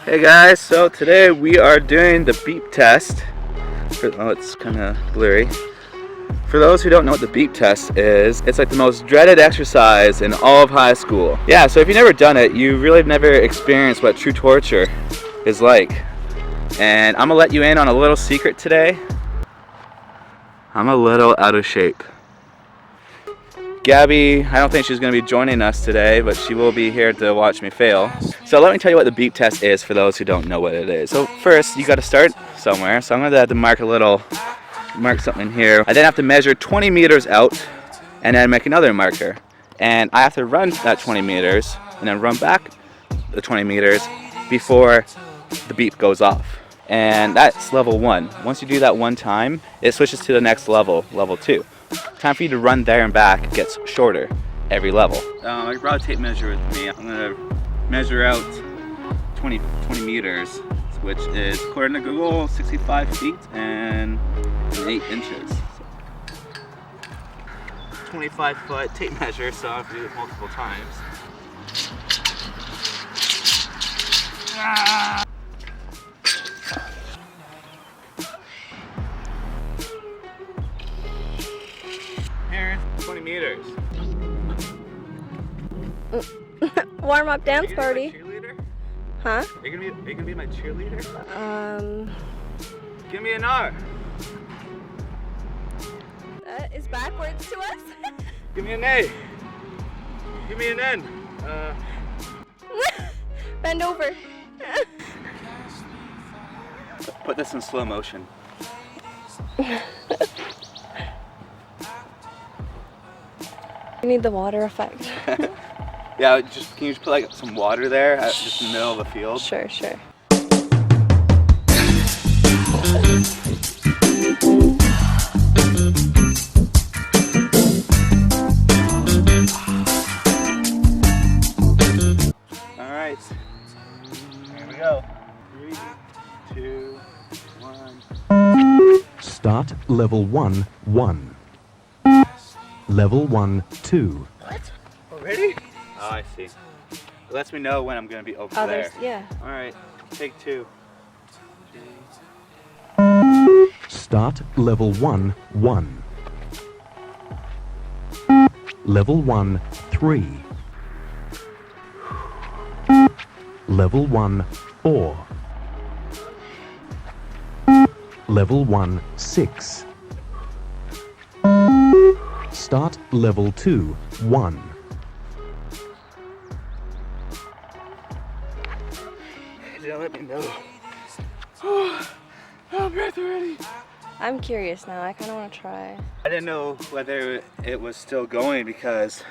Hey guys, so today we are doing the beep test. Oh, it's kind of blurry. For those who don't know what the beep test is, it's like the most dreaded exercise in all of high school. Yeah, so if you've never done it, you really have never experienced what true torture is like. And I'm gonna let you in on a little secret today. I'm a little out of shape. Gabby, I don't think she's going to be joining us today, but she will be here to watch me fail. So let me tell you what the beep test is for those who don't know what it is. So first, you got to start somewhere. So I'm going to have to mark something here. I then have to measure 20 meters out and then make another marker. And I have to run that 20 meters and then run back the 20 meters before the beep goes off. And that's level 1. Once you do that one time, it switches to the next level, level 2. Time for you to run there and back gets shorter every level. I brought a tape measure with me. I'm gonna measure out 20 meters, which is, according to Google, 65 feet and 8 inches. So 25-foot tape measure, so I have to do it multiple times. Here, 20 meters. Warm up dance party. Huh? Are you gonna be my cheerleader? Give me an R. That is backwards to us. Give me an A. Give me an N. Bend over. Put this in slow motion. I need the water effect. Yeah, can you just put like some water there at just in the middle of the field? Sure. All right, here we go. 3, 2, 1. Start level 1, 1. Level 1, 2. What? Already? Oh, I see. It lets me know when I'm going to be over there. Yeah. All right, take 2. Start level 1, 1. Level 1, 3. Level 1, 4. Level 1, 6. Start level 2, 1. Don't let me know. Oh, I'm breath already. I'm curious now. I kind of want to try. I didn't know whether it was still going because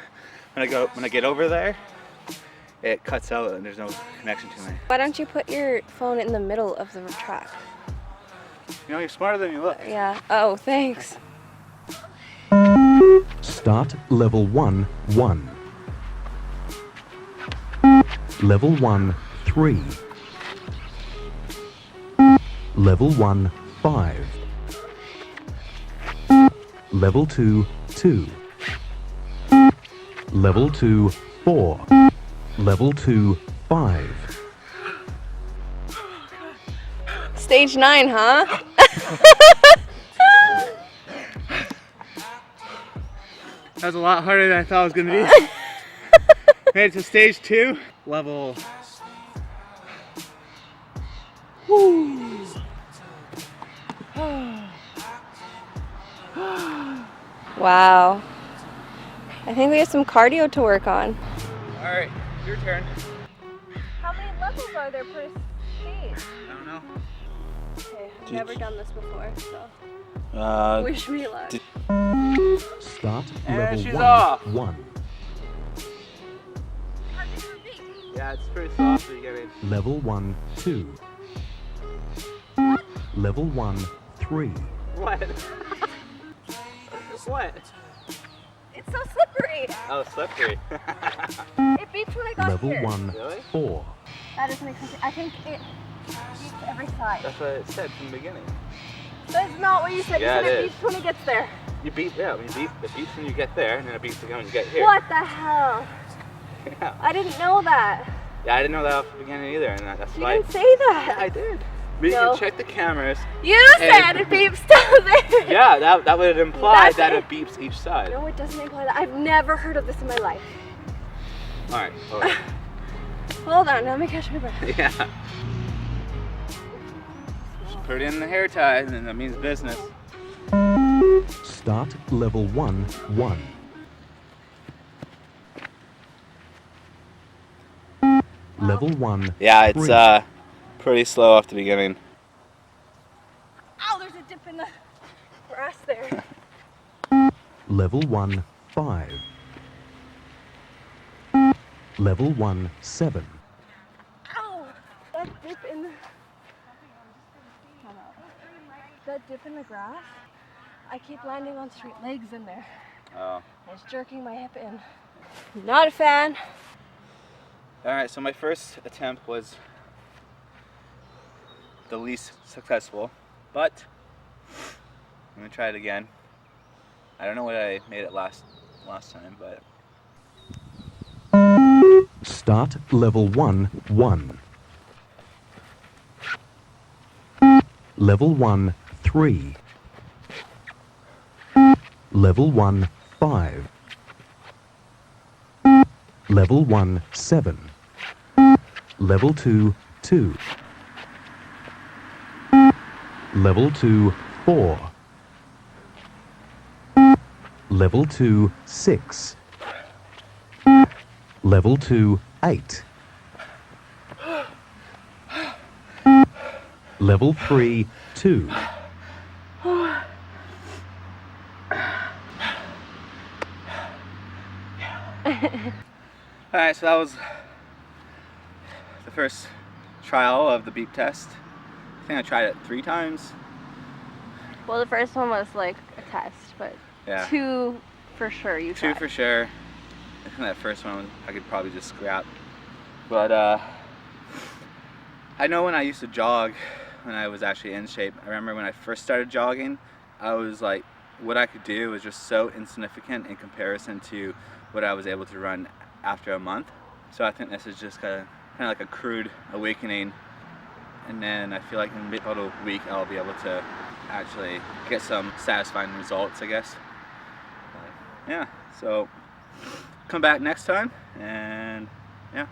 when I get over there, it cuts out and there's no connection to me. Why don't you put your phone in the middle of the track? You know, you're smarter than you look. Yeah. Oh, thanks. Start level 1, 1. Level 1, 3. Level 1, 5. Level 2, 2. Level 2, 4. Level 2, 5. Stage 9, huh? That was a lot harder than I thought it was going to be. Made it to stage 2. Level. Woo. Wow. I think we have some cardio to work on. Alright, your turn. How many levels are there per stage? I don't know. Okay, I've never done this before, so wish me luck. Start And level she's 1, off. 1. Yeah, it's pretty soft, but you get it. Level 1, 2. Level 1, 3. What? What? It's so slippery. Oh, slippery. It beeps when I got Level here. 1, Really? 4. That doesn't make sense. I think it beeps every side. That's what it said from the beginning. That's not what you said. Yeah, you said it it is. beeps when it gets there. You beat, yeah, when you beat, it beats when you get there, and then it beats again when you get here. What the hell? Yeah. I didn't know that. Yeah, I didn't know that off the beginning either, and that's You why. didn't say that. I did. We No. can check the cameras. You And- said it beeps down there. Yeah, that would imply That's that it. it beeps each side. No, it doesn't imply that. I've never heard of this in my life. All right. Okay. Hold on, let me catch my breath. Yeah. Just put it in the hair tie, and then that means business. Start level 1, 1. Level 1, Yeah, it's 3. pretty slow off the beginning. Ow, there's a dip in the grass there. Level 1, 5. Level 1, 7. Ow! That dip in the... That dip in the grass, I keep landing on straight legs in there. Oh. It's jerking my hip in. Not a fan. All right. So my first attempt was the least successful, but I'm gonna try it again. I don't know what I made it last time, but Start level 1, 1. Level 1, 3. Level 1, 5. Level 1, 7. Level 2, 2. Level 2, 4. Level 2, 6. Level 2, 8. Level 3, 2. all right. So that was the first trial of the beep test. I think I tried it 3 times. Well, the first one was like a test, but Yeah. 2 for sure you 2 tried. for sure. I think that first one I could probably just scrap. But I know when I used to jog, when I was actually in shape, I remember when I first started jogging, I was like, what I could do was just so insignificant in comparison to what I was able to run after a month. So I think this is just kind of like a crude awakening. And then I feel like in about a week I'll be able to actually get some satisfying results, I guess. Yeah, so come back next time, and yeah.